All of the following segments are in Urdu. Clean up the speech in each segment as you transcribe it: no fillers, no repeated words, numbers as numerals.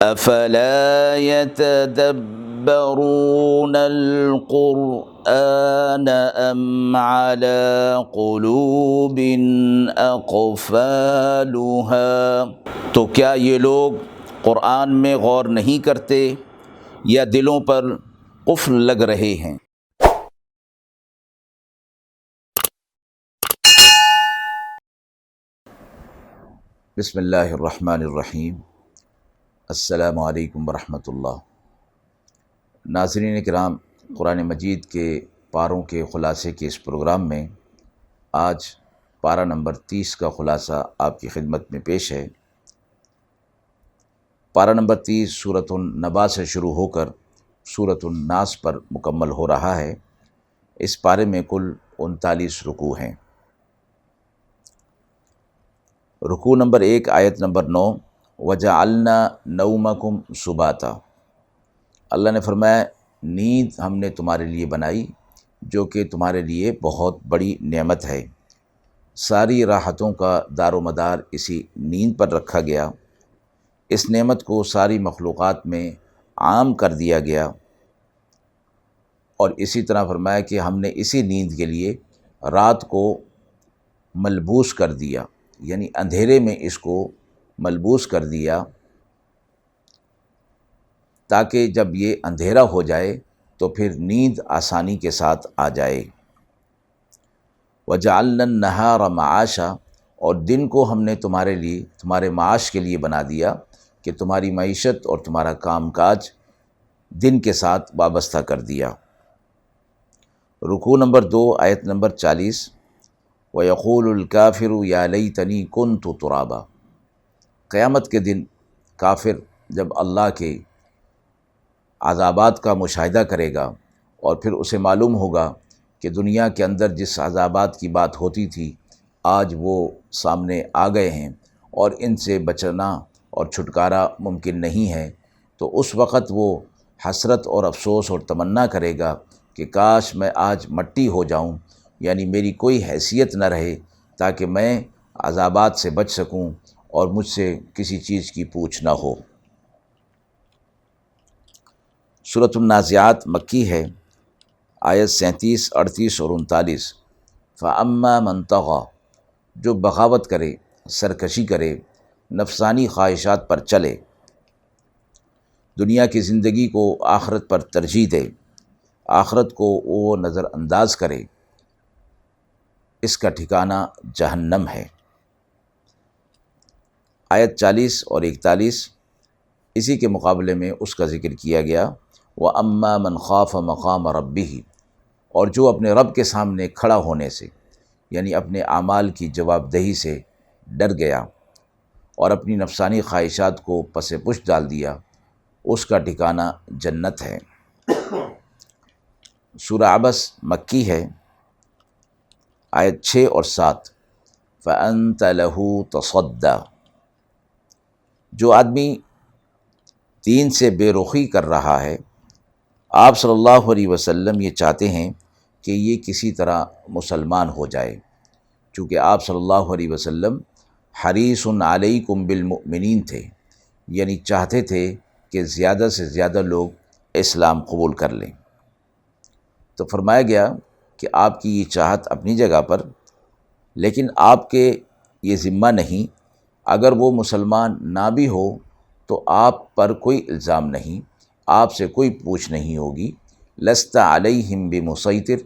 افلا يتدبرون القرآن ام على قلوب اقفالها، تو کیا یہ لوگ قرآن میں غور نہیں کرتے یا دلوں پر قفل لگ رہے ہیں؟ بسم اللہ الرحمن الرحیم۔ السلام علیکم ورحمۃ اللہ۔ ناظرین کرام، قرآن مجید کے پاروں کے خلاصے کے اس پروگرام میں آج پارہ نمبر 30 کا خلاصہ آپ کی خدمت میں پیش ہے۔ پارہ نمبر 30 سورۃ النبا سے شروع ہو کر سورۃ الناس پر مکمل ہو رہا ہے۔ اس پارے میں کل 39 رکوع ہیں۔ رکوع نمبر 1 آیت نمبر 9، وَجَعَلْنَا نَوْمَكُمْ سُبَاتًا، اللہ نے فرمایا نیند ہم نے تمہارے لیے بنائی جو کہ تمہارے لیے بہت بڑی نعمت ہے۔ ساری راحتوں کا دار و مدار اسی نیند پر رکھا گیا، اس نعمت کو ساری مخلوقات میں عام کر دیا گیا، اور اسی طرح فرمایا کہ ہم نے اسی نیند کے لیے رات کو ملبوس کر دیا، یعنی اندھیرے میں اس کو ملبوس کر دیا تاکہ جب یہ اندھیرا ہو جائے تو پھر نیند آسانی کے ساتھ آ جائے۔ وَجَعَلْنَا النَّهَارَ مَعَاشًا، اور دن کو ہم نے تمہارے لیے، تمہارے معاش کے لیے بنا دیا کہ تمہاری معیشت اور تمہارا کام کاج دن کے ساتھ وابستہ کر دیا۔ رکوع نمبر 2 آیت نمبر 40، وَيَقُولُ الْكَافِرُ يَا لَيْتَنِي كُنْتُ تُرَابًا، قیامت کے دن کافر جب اللہ کے عذابات کا مشاہدہ کرے گا اور پھر اسے معلوم ہوگا کہ دنیا کے اندر جس عذابات کی بات ہوتی تھی آج وہ سامنے آ گئے ہیں اور ان سے بچنا اور چھٹکارا ممکن نہیں ہے، تو اس وقت وہ حسرت اور افسوس اور تمنا کرے گا کہ کاش میں آج مٹی ہو جاؤں، یعنی میری کوئی حیثیت نہ رہے تاکہ میں عذابات سے بچ سکوں اور مجھ سے کسی چیز کی پوچھ نہ ہو۔ سورۃ النازعات مکی ہے، آیت 37، 38 اور 39۔ فَأَمَّا مَنْ طَغَىٰ، جو بغاوت کرے، سرکشی کرے، نفسانی خواہشات پر چلے، دنیا کی زندگی کو آخرت پر ترجیح دے، آخرت کو وہ نظر انداز کرے، اس کا ٹھکانہ جہنم ہے۔ آیت 40 اور 41 اسی کے مقابلے میں اس کا ذکر کیا گیا، وَأَمَّا مَنْ خَافَ مَقَامَ رَبِّهِ، اور جو اپنے رب کے سامنے کھڑا ہونے سے، یعنی اپنے اعمال کی جواب دہی سے ڈر گیا اور اپنی نفسانی خواہشات کو پس پش ڈال دیا، اس کا ٹھکانہ جنت ہے۔ سورہ عبس مکی ہے، آیت 6 اور 7۔ فَأَنْتَ لَهُ تَصَدَّىٰ، جو آدمی دین سے بے رخی کر رہا ہے، آپ صلی اللہ علیہ وسلم یہ چاہتے ہیں کہ یہ کسی طرح مسلمان ہو جائے، چونکہ آپ صلی اللہ علیہ وسلم حریص علیکم بالمؤمنین تھے، یعنی چاہتے تھے کہ زیادہ سے زیادہ لوگ اسلام قبول کر لیں۔ تو فرمایا گیا کہ آپ کی یہ چاہت اپنی جگہ پر، لیکن آپ کے یہ ذمہ نہیں، اگر وہ مسلمان نہ بھی ہو تو آپ پر کوئی الزام نہیں، آپ سے کوئی پوچھ نہیں ہوگی۔ لست علیہم بمسیطر،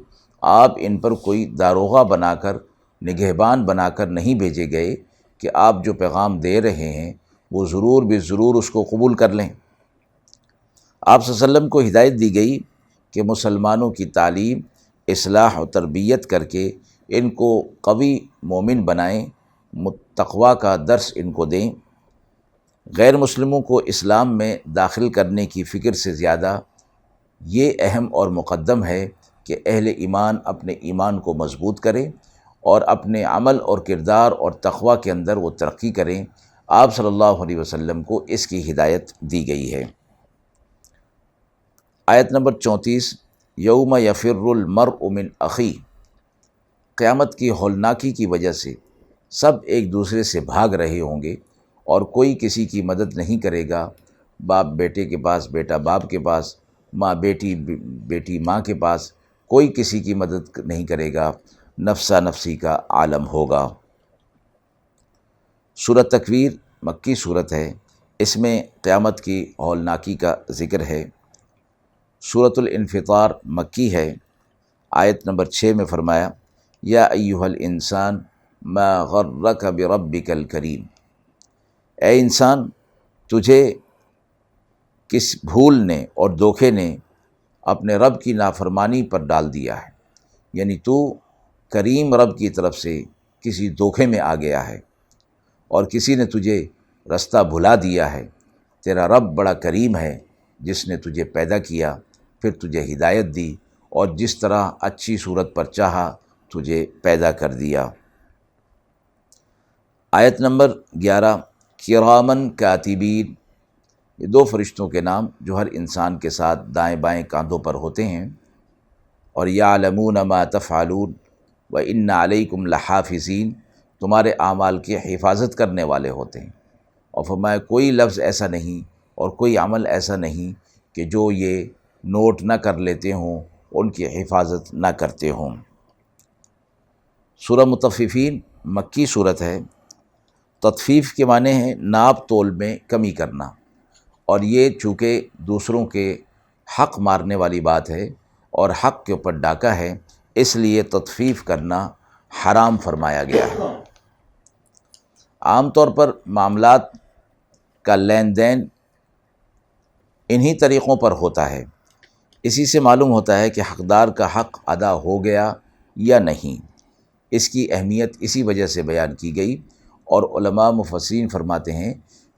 آپ ان پر کوئی داروغہ بنا کر، نگہبان بنا کر نہیں بھیجے گئے کہ آپ جو پیغام دے رہے ہیں وہ ضرور بے ضرور اس کو قبول کر لیں۔ آپ صلی اللہ علیہ وسلم کو ہدایت دی گئی کہ مسلمانوں کی تعلیم، اصلاح و تربیت کر کے ان کو قوی مومن بنائیں، تقویٰ کا درس ان کو دیں۔ غیر مسلموں کو اسلام میں داخل کرنے کی فکر سے زیادہ یہ اہم اور مقدم ہے کہ اہل ایمان اپنے ایمان کو مضبوط کریں اور اپنے عمل اور کردار اور تقویٰ کے اندر وہ ترقی کریں۔ آپ صلی اللہ علیہ وسلم کو اس کی ہدایت دی گئی ہے۔ آیت نمبر 34، یوم یفر المرء من اخیہ، قیامت کی ہولناکی کی وجہ سے سب ایک دوسرے سے بھاگ رہے ہوں گے اور کوئی کسی کی مدد نہیں کرے گا باپ بیٹے کے پاس، بیٹا باپ کے پاس، ماں بیٹی، بیٹی ماں کے پاس، کوئی کسی کی مدد نہیں کرے گا، نفسا نفسی کا عالم ہوگا۔ سورۃ تکویر مکی صورت ہے، اس میں قیامت کی ہولناکی کا ذکر ہے۔ سورۃ الانفطار مکی ہے، آیت نمبر 6 میں فرمایا یا ایھا الانسان ما غرک بربک الکریم، اے انسان تجھے کس بھول نے اور دھوکے نے اپنے رب کی نافرمانی پر ڈال دیا ہے، یعنی تو کریم رب کی طرف سے کسی دھوکے میں آ گیا ہے اور کسی نے تجھے رستہ بھلا دیا ہے۔ تیرا رب بڑا کریم ہے جس نے تجھے پیدا کیا، پھر تجھے ہدایت دی اور جس طرح اچھی صورت پر چاہا تجھے پیدا کر دیا۔ آیت نمبر 11 کرامن کاتبین، یہ دو فرشتوں کے نام جو ہر انسان کے ساتھ دائیں بائیں کاندھوں پر ہوتے ہیں، اور یعلمون ما تفعلون وان علیکم لحافظین، تمہارے اعمال کی حفاظت کرنے والے ہوتے ہیں۔ اور فرمایا کوئی لفظ ایسا نہیں اور کوئی عمل ایسا نہیں کہ جو یہ نوٹ نہ کر لیتے ہوں، ان کی حفاظت نہ کرتے ہوں۔ سورہ مطففین مکی صورت ہے، تطفیف کے معنی ہیں ناپ تول میں کمی کرنا، اور یہ چونکہ دوسروں کے حق مارنے والی بات ہے اور حق کے اوپر ڈاکہ ہے، اس لیے تطفیف کرنا حرام فرمایا گیا ہے۔ عام طور پر معاملات کا لین دین انہی طریقوں پر ہوتا ہے، اسی سے معلوم ہوتا ہے کہ حقدار کا حق ادا ہو گیا یا نہیں۔ اس کی اہمیت اسی وجہ سے بیان کی گئی، اور علماء مفسرین فرماتے ہیں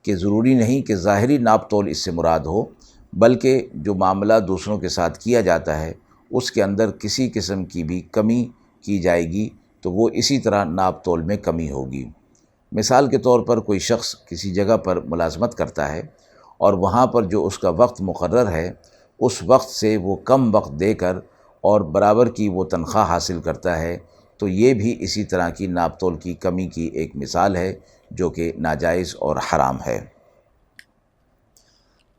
کہ ضروری نہیں کہ ظاہری ناپ تول اس سے مراد ہو، بلکہ جو معاملہ دوسروں کے ساتھ کیا جاتا ہے اس کے اندر کسی قسم کی بھی کمی کی جائے گی تو وہ اسی طرح ناپ تول میں کمی ہوگی۔ مثال کے طور پر کوئی شخص کسی جگہ پر ملازمت کرتا ہے اور وہاں پر جو اس کا وقت مقرر ہے اس وقت سے وہ کم وقت دے کر اور برابر کی وہ تنخواہ حاصل کرتا ہے، تو یہ بھی اسی طرح کی ناپ تول کی کمی کی ایک مثال ہے جو کہ ناجائز اور حرام ہے۔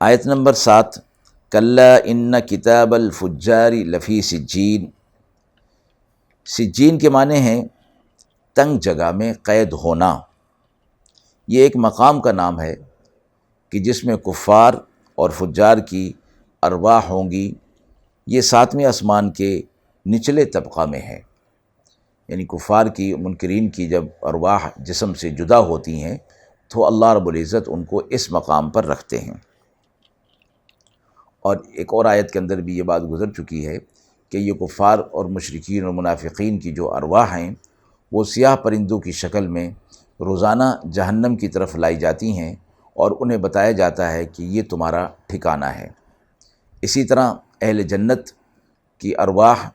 آیت نمبر 7 کلا ان کتاب الفجار لفی سجین، سجین کے معنی ہیں تنگ جگہ میں قید ہونا۔ یہ ایک مقام کا نام ہے کہ جس میں کفار اور فجار کی ارواح ہوں گی۔ یہ 7ویں آسمان کے نچلے طبقہ میں ہے، یعنی کفار کی، منکرین کی جب ارواح جسم سے جدا ہوتی ہیں تو اللہ رب العزت ان کو اس مقام پر رکھتے ہیں۔ اور ایک اور آیت کے اندر بھی یہ بات گزر چکی ہے کہ یہ کفار اور مشرکین اور منافقین کی جو ارواح ہیں وہ سیاہ پرندوں کی شکل میں روزانہ جہنم کی طرف لائی جاتی ہیں اور انہیں بتایا جاتا ہے کہ یہ تمہارا ٹھکانہ ہے۔ اسی طرح اہل جنت کی ارواح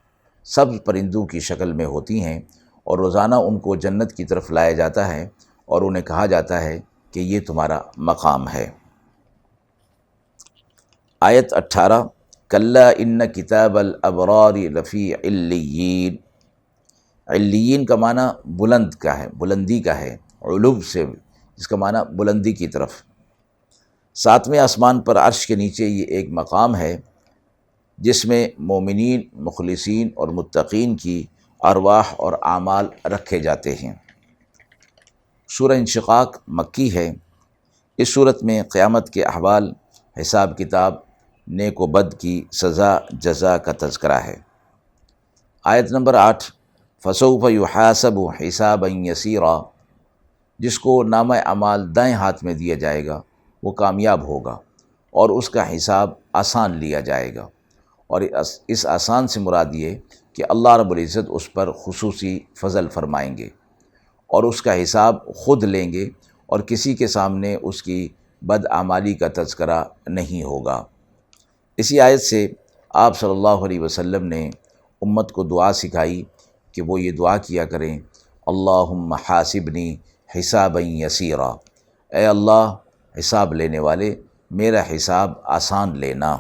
سبز پرندوں کی شکل میں ہوتی ہیں اور روزانہ ان کو جنت کی طرف لایا جاتا ہے اور انہیں کہا جاتا ہے کہ یہ تمہارا مقام ہے۔ آیت 18 کلا ان کتاب الابرار لفی علیین، علیین کا معنی بلند کا ہے، بلندی کا ہے، علو سے، جس کا معنی بلندی کی طرف۔ 7ویں آسمان پر عرش کے نیچے یہ ایک مقام ہے جس میں مومنین، مخلصین اور متقین کی ارواح اور اعمال رکھے جاتے ہیں۔ سورہ انشقاق مکی ہے، اس صورت میں قیامت کے احوال، حساب کتاب، نیک و بد کی سزا جزا کا تذکرہ ہے۔ آیت نمبر 8 فسوف یحاسب حسابا یسیرا، جس کو نامہ اعمال دائیں ہاتھ میں دیا جائے گا وہ کامیاب ہوگا اور اس کا حساب آسان لیا جائے گا، اور اس آسان سے مراد یہ کہ اللہ رب العزت اس پر خصوصی فضل فرمائیں گے اور اس کا حساب خود لیں گے اور کسی کے سامنے اس کی بدعمالی کا تذکرہ نہیں ہوگا۔ اسی آیت سے آپ صلی اللہ علیہ وسلم نے امت کو دعا سکھائی کہ وہ یہ دعا کیا کریں اللہم حاسبنی حسابا یسیرا، اے اللہ حساب لینے والے میرا حساب آسان لینا۔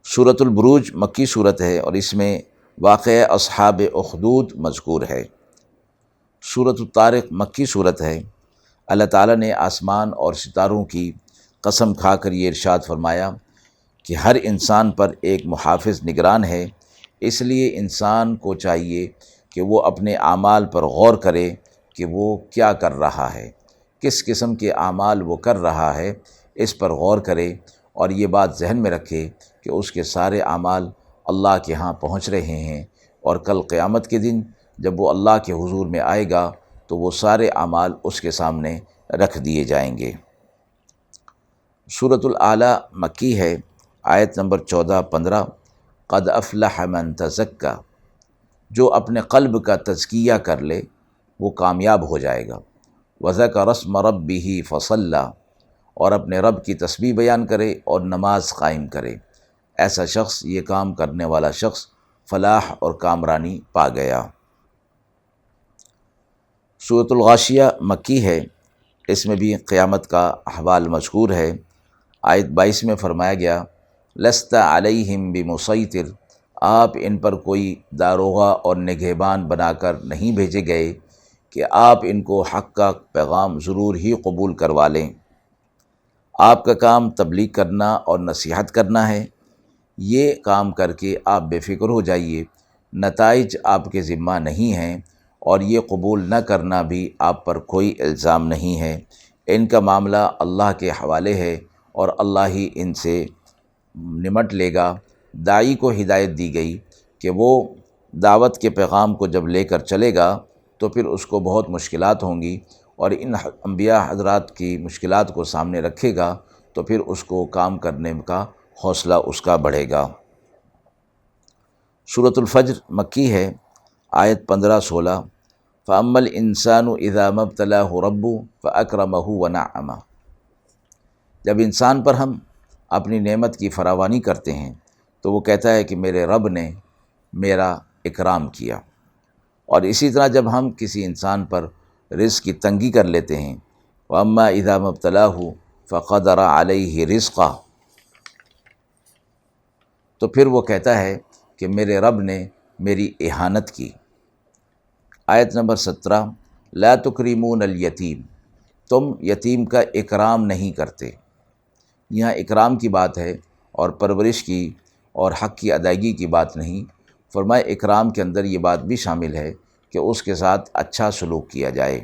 سورۃ البروج مکی صورت ہے اور اس میں واقعہ اصحاب اخدود مذکور ہے۔ سورۃ الطارق مکی صورت ہے، اللہ تعالیٰ نے آسمان اور ستاروں کی قسم کھا کر یہ ارشاد فرمایا کہ ہر انسان پر ایک محافظ نگران ہے، اس لیے انسان کو چاہیے کہ وہ اپنے اعمال پر غور کرے کہ وہ کیا کر رہا ہے، کس قسم کے اعمال وہ کر رہا ہے، اس پر غور کرے اور یہ بات ذہن میں رکھے کہ اس کے سارے اعمال اللہ کے ہاں پہنچ رہے ہیں، اور کل قیامت کے دن جب وہ اللہ کے حضور میں آئے گا تو وہ سارے اعمال اس کے سامنے رکھ دیے جائیں گے۔ سورۃ الاعلیٰ مکی ہے، آیت نمبر 14-15۔ قد افلح من تزکا، جو اپنے قلب کا تزکیہ کر لے وہ کامیاب ہو جائے گا۔ وذکر اسم ربہ فصلی، اور اپنے رب کی تسبیح بیان کرے اور نماز قائم کرے، ایسا شخص، یہ کام کرنے والا شخص فلاح اور کامرانی پا گیا۔ سورۃ الغاشیہ مکی ہے، اس میں بھی قیامت کا احوال مذکور ہے۔ آیت 22 میں فرمایا گیا لست علیہم بمسیطر، آپ ان پر کوئی داروغہ اور نگہبان بنا کر نہیں بھیجے گئے کہ آپ ان کو حق کا پیغام ضرور ہی قبول کروا لیں۔ آپ کا کام تبلیغ کرنا اور نصیحت کرنا ہے، یہ کام کر کے آپ بے فکر ہو جائیے، نتائج آپ کے ذمہ نہیں ہیں، اور یہ قبول نہ کرنا بھی آپ پر کوئی الزام نہیں ہے، ان کا معاملہ اللہ کے حوالے ہے اور اللہ ہی ان سے نمٹ لے گا۔ داعی کو ہدایت دی گئی کہ وہ دعوت کے پیغام کو جب لے کر چلے گا تو پھر اس کو بہت مشکلات ہوں گی، اور ان انبیاء حضرات کی مشکلات کو سامنے رکھے گا تو پھر اس کو کام کرنے کا حوصلہ اس کا بڑھے گا۔ سورۃ الفجر مکی ہے، آیت 15-16۔ فَأَمَّا الْإِنسَانُ إِذَا مَا ابْتَلَاهُ رَبُّهُ فَأَكْرَمَهُ وَنَعَّمَهُ، جب انسان پر ہم اپنی نعمت کی فراوانی کرتے ہیں تو وہ کہتا ہے کہ میرے رب نے میرا اکرام کیا، اور اسی طرح جب ہم کسی انسان پر رزق کی تنگی کر لیتے ہیں، وَأَمَّا إِذَا مَا ابْتَلَاهُ فَقَدَرَ عَلَيْهِ رِزْقَهُ، تو پھر وہ کہتا ہے کہ میرے رب نے میری اہانت کی۔ آیت نمبر 17۔ لا تکرمون الیتیم، تم یتیم کا اکرام نہیں کرتے۔ یہاں اکرام کی بات ہے اور پرورش کی اور حق کی ادائیگی کی بات نہیں، فرمائے اکرام کے اندر یہ بات بھی شامل ہے کہ اس کے ساتھ اچھا سلوک کیا جائے۔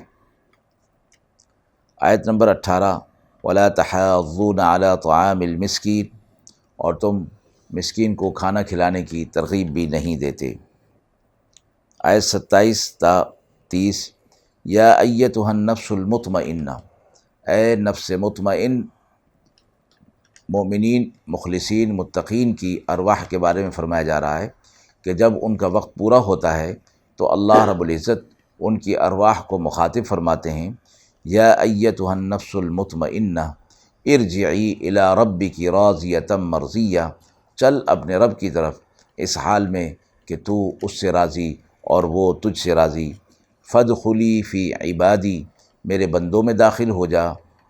آیت نمبر 18۔ ولا تحاضون علی طعام المسکین، اور تم مسکین کو کھانا کھلانے کی ترغیب بھی نہیں دیتے۔ آیت 27-30۔ یا ایتھا النفس المطمئنہ، اے نفس مطمئن، مومنین، مخلصین، متقین کی ارواح کے بارے میں فرمایا جا رہا ہے کہ جب ان کا وقت پورا ہوتا ہے تو اللہ رب العزت ان کی ارواح کو مخاطب فرماتے ہیں، یا ایتھا النفس المطمئنہ ارجعی الی ربک راضیۃ مرضیہ، چل اپنے رب کی طرف اس حال میں کہ تو اس سے راضی اور وہ تجھ سے راضی۔ فادخلی فی عبادی، میرے بندوں میں داخل ہو جا،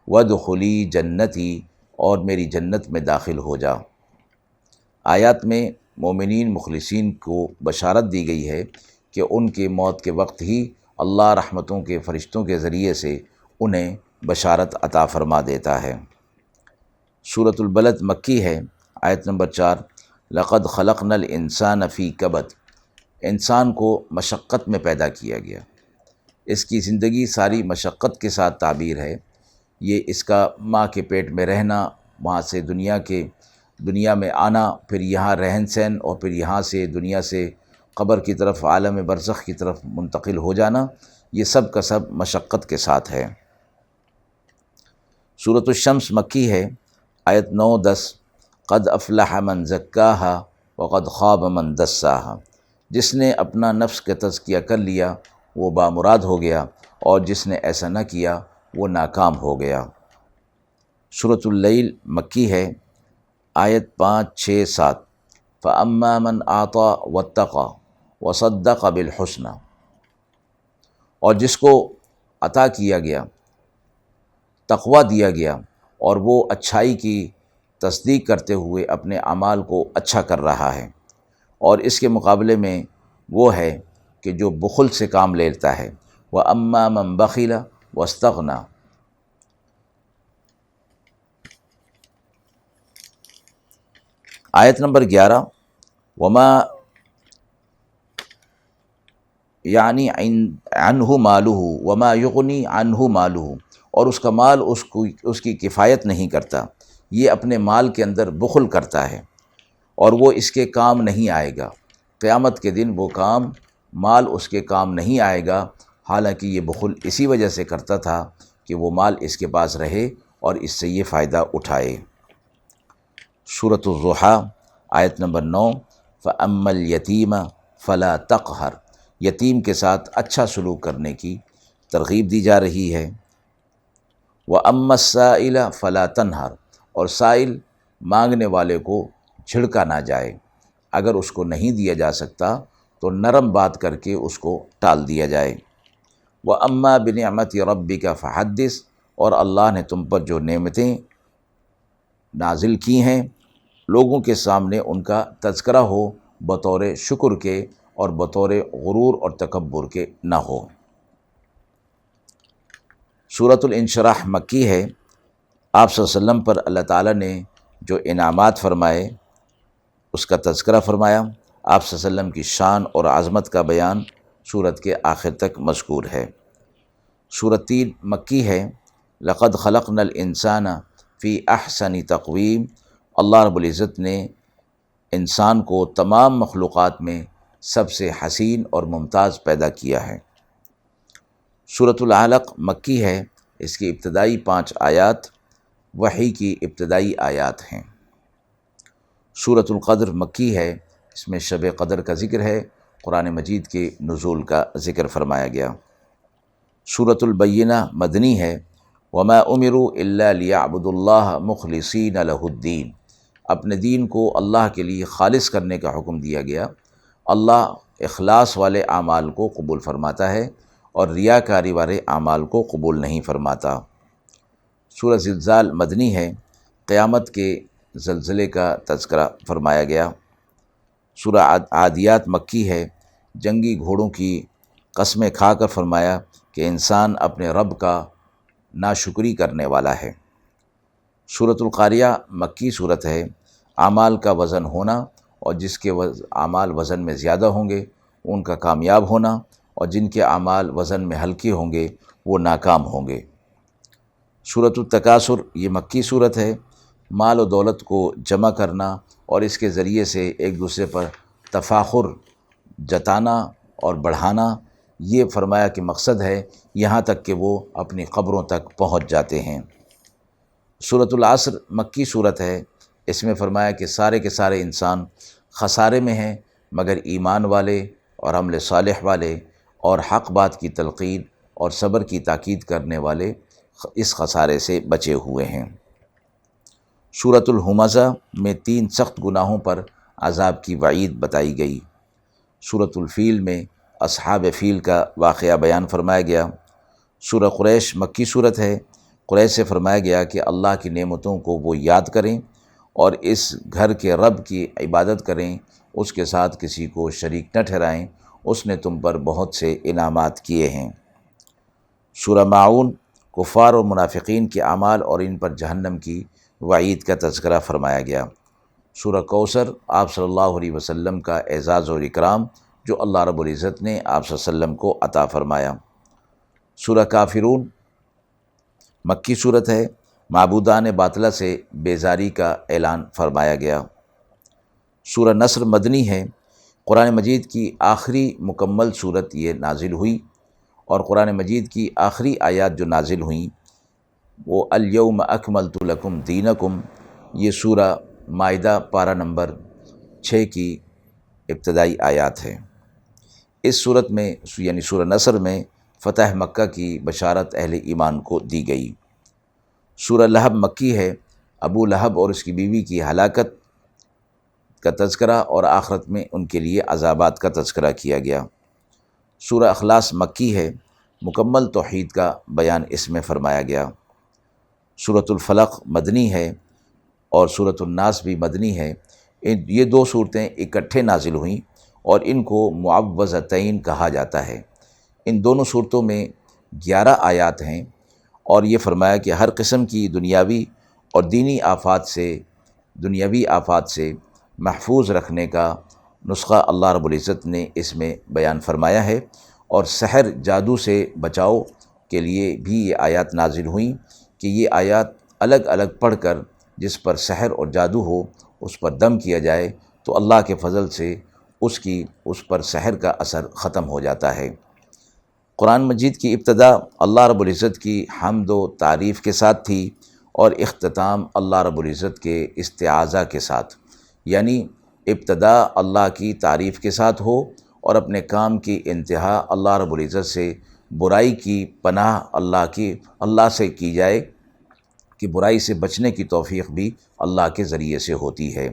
وادخلی جنتی، اور میری جنت میں داخل ہو جا۔ آیات میں مومنین مخلصین کو بشارت دی گئی ہے کہ ان کے موت کے وقت ہی اللہ رحمتوں کے فرشتوں کے ذریعے سے انہیں بشارت عطا فرما دیتا ہے۔ سورۃ البلد مکی ہے، آیت نمبر 4۔ لقد خلقنا الانسان فی کبد، انسان کو مشقت میں پیدا کیا گیا، اس کی زندگی ساری مشقت کے ساتھ تعبیر ہے۔ یہ اس کا ماں کے پیٹ میں رہنا، وہاں سے دنیا میں آنا، پھر یہاں رہن سہن، اور پھر یہاں سے دنیا سے قبر کی طرف، عالم برزخ کی طرف منتقل ہو جانا، یہ سب کا سب مشقت کے ساتھ ہے۔ سورۃ الشمس مکی ہے، آیت 9-10۔ قد افلح من زکاہا وقد خاب من دساہا، جس نے اپنا نفس کا تزکیہ کر لیا وہ بامراد ہو گیا، اور جس نے ایسا نہ کیا وہ ناکام ہو گیا۔ سورۃ اللیل مکی ہے، آیت 5، 6، 7۔ فَأَمَّا مَنْ أَعْطَى وَاتَّقَى وَصَدَّقَ بِالْحُسْنَى، اور جس کو عطا کیا گیا، تقویٰ دیا گیا، اور وہ اچھائی کی تصدیق کرتے ہوئے اپنے اعمال کو اچھا کر رہا ہے، اور اس کے مقابلے میں وہ ہے کہ جو بخل سے کام لیتا ہے۔ وَأَمَّا مَنْ بَخِلَ وَاسْتَغْنَى، آیت نمبر 11، وما یعنی عنہ مالہ وما یغنی عنہ مالہ، اور اس کا مال اس کی کفایت نہیں کرتا، یہ اپنے مال کے اندر بخل کرتا ہے اور وہ اس کے کام نہیں آئے گا، قیامت کے دن وہ مال اس کے کام نہیں آئے گا، حالانکہ یہ بخل اسی وجہ سے کرتا تھا کہ وہ مال اس کے پاس رہے اور اس سے یہ فائدہ اٹھائے۔ سورۃ الضحیٰ آیت نمبر 9، فَأَمَّا الْيَتِيمَ فَلَا تَقْهَرْ، یتیم کے ساتھ اچھا سلوک کرنے کی ترغیب دی جا رہی ہے۔ وَأَمَّا السَّائِلَ فَلَا تَنْهَرْ، اور سائل مانگنے والے کو جھڑکا نہ جائے، اگر اس کو نہیں دیا جا سکتا تو نرم بات کر کے اس کو ٹال دیا جائے۔ وَأَمَّا بِنِعْمَةِ رَبِّكَ فَحَدِّثْ، اور اللہ نے تم پر جو نعمتیں نازل کی ہیں لوگوں کے سامنے ان کا تذکرہ ہو، بطور شکر کے اور بطور غرور اور تکبر کے نہ ہو۔ سورۃ الانشراح مکی ہے۔ آپ صلی اللہ علیہ وسلم پر اللہ تعالیٰ نے جو انعامات فرمائے اس کا تذکرہ فرمایا، آپ صلی اللہ علیہ وسلم کی شان اور عظمت کا بیان سورت کے آخر تک مذکور ہے۔ سورۃ 3 مکی ہے۔ لقد خلقنا الانسان فی احسن تقویم، اللہ رب العزت نے انسان کو تمام مخلوقات میں سب سے حسین اور ممتاز پیدا کیا ہے۔ سورۃ العلق مکی ہے۔ اس کی ابتدائی 5 آیات وحی کی ابتدائی آیات ہیں۔ سورۃ القدر مکی ہے۔ اس میں شب قدر کا ذکر ہے، قرآن مجید کے نزول کا ذکر فرمایا گیا۔ سورۃ البینہ مدنی ہے۔ وما امروا الا لیعبدوا اللہ مخلصین لہ الدین، اپنے دین کو اللہ کے لیے خالص کرنے کا حکم دیا گیا۔ اللہ اخلاص والے اعمال کو قبول فرماتا ہے اور ریاکاری والے اعمال کو قبول نہیں فرماتا۔ سورہ زلزال مدنی ہے۔ قیامت کے زلزلے کا تذکرہ فرمایا گیا۔ سورہ عادیات مکی ہے۔ جنگی گھوڑوں کی قسمیں کھا کر فرمایا کہ انسان اپنے رب کا ناشکری کرنے والا ہے۔ سورۃ القاریہ مکی صورت ہے۔ اعمال کا وزن ہونا، اور جس کے اعمال وزن میں زیادہ ہوں گے ان کا کامیاب ہونا، اور جن کے اعمال وزن میں ہلکے ہوں گے وہ ناکام ہوں گے۔ سورۃ التکاثر یہ مکی صورت ہے۔ مال و دولت کو جمع کرنا اور اس کے ذریعے سے ایک دوسرے پر تفاخر جتانا اور بڑھانا، یہ فرمایا کہ مقصد ہے، یہاں تک کہ وہ اپنی قبروں تک پہنچ جاتے ہیں۔ سورۃ العصر مکی صورت ہے۔ اس میں فرمایا کہ سارے کے سارے انسان خسارے میں ہیں مگر ایمان والے اور عمل صالح والے اور حق بات کی تلقین اور صبر کی تاکید کرنے والے اس خسارے سے بچے ہوئے ہیں۔ سورۃ الہمزہ میں 3 سخت گناہوں پر عذاب کی وعید بتائی گئی۔ سورۃ الفیل میں اصحاب فیل کا واقعہ بیان فرمایا گیا۔ سورہ قریش مکی صورت ہے۔ قریش سے فرمایا گیا کہ اللہ کی نعمتوں کو وہ یاد کریں اور اس گھر کے رب کی عبادت کریں، اس کے ساتھ کسی کو شریک نہ ٹھہرائیں، اس نے تم پر بہت سے انعامات کیے ہیں۔ سورہ ماعون کفار اور منافقین کے اعمال اور ان پر جہنم کی وعید کا تذکرہ فرمایا گیا۔ سورہ کوثر آپ صلی اللہ علیہ وسلم کا اعزاز اور اکرام جو اللہ رب العزت نے آپ صلی اللہ علیہ وسلم کو عطا فرمایا۔ سورہ کافرون مکی صورت ہے۔ معبودان باطلہ سے بیزاری کا اعلان فرمایا گیا۔ سورہ نصر مدنی ہے۔ قرآن مجید کی آخری مکمل صورت یہ نازل ہوئی، اور قرآن مجید کی آخری آیات جو نازل ہوئیں وہ الیوم اکملت لکم دینکم، یہ سورہ مائدہ پارہ نمبر 6 کی ابتدائی آیات ہے۔ اس صورت میں یعنی سورہ نصر میں فتح مکہ کی بشارت اہل ایمان کو دی گئی۔ سورہ لہب مکی ہے۔ ابو لہب اور اس کی بیوی کی ہلاکت کا تذکرہ اور آخرت میں ان کے لیے عذابات کا تذکرہ کیا گیا۔ سورہ اخلاص مکی ہے۔ مکمل توحید کا بیان اس میں فرمایا گیا۔ سورۃ الفلق مدنی ہے اور سورۃ الناس بھی مدنی ہے۔ یہ 2 صورتیں اکٹھے نازل ہوئیں اور ان کو معوذتین کہا جاتا ہے۔ ان دونوں صورتوں میں 11 آیات ہیں، اور یہ فرمایا کہ ہر قسم کی دنیاوی اور دینی آفات سے محفوظ رکھنے کا نسخہ اللہ رب العزت نے اس میں بیان فرمایا ہے، اور سحر جادو سے بچاؤ کے لیے بھی یہ آیات نازل ہوئیں کہ یہ آیات الگ الگ پڑھ کر جس پر سحر اور جادو ہو اس پر دم کیا جائے تو اللہ کے فضل سے اس پر سحر کا اثر ختم ہو جاتا ہے۔ قرآن مجید کی ابتدا اللہ رب العزت کی حمد و تعریف کے ساتھ تھی، اور اختتام اللہ رب العزت کے استعاذہ کے ساتھ، یعنی ابتدا اللہ کی تعریف کے ساتھ ہو اور اپنے کام کی انتہا اللہ رب العزت سے برائی کی پناہ اللہ سے کی جائے کہ برائی سے بچنے کی توفیق بھی اللہ کے ذریعے سے ہوتی ہے۔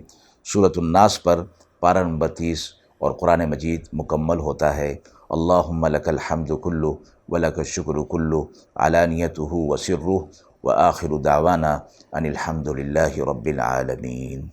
سورۃ الناس پر پارہ نمبر 30 اور قرآن مجید مکمل ہوتا ہے۔ اللہم لک الحمد کلہ ولک الشکر کلہ علانیتہ وسرہ وآخر دعوانا ان الحمد للہ رب العالمین۔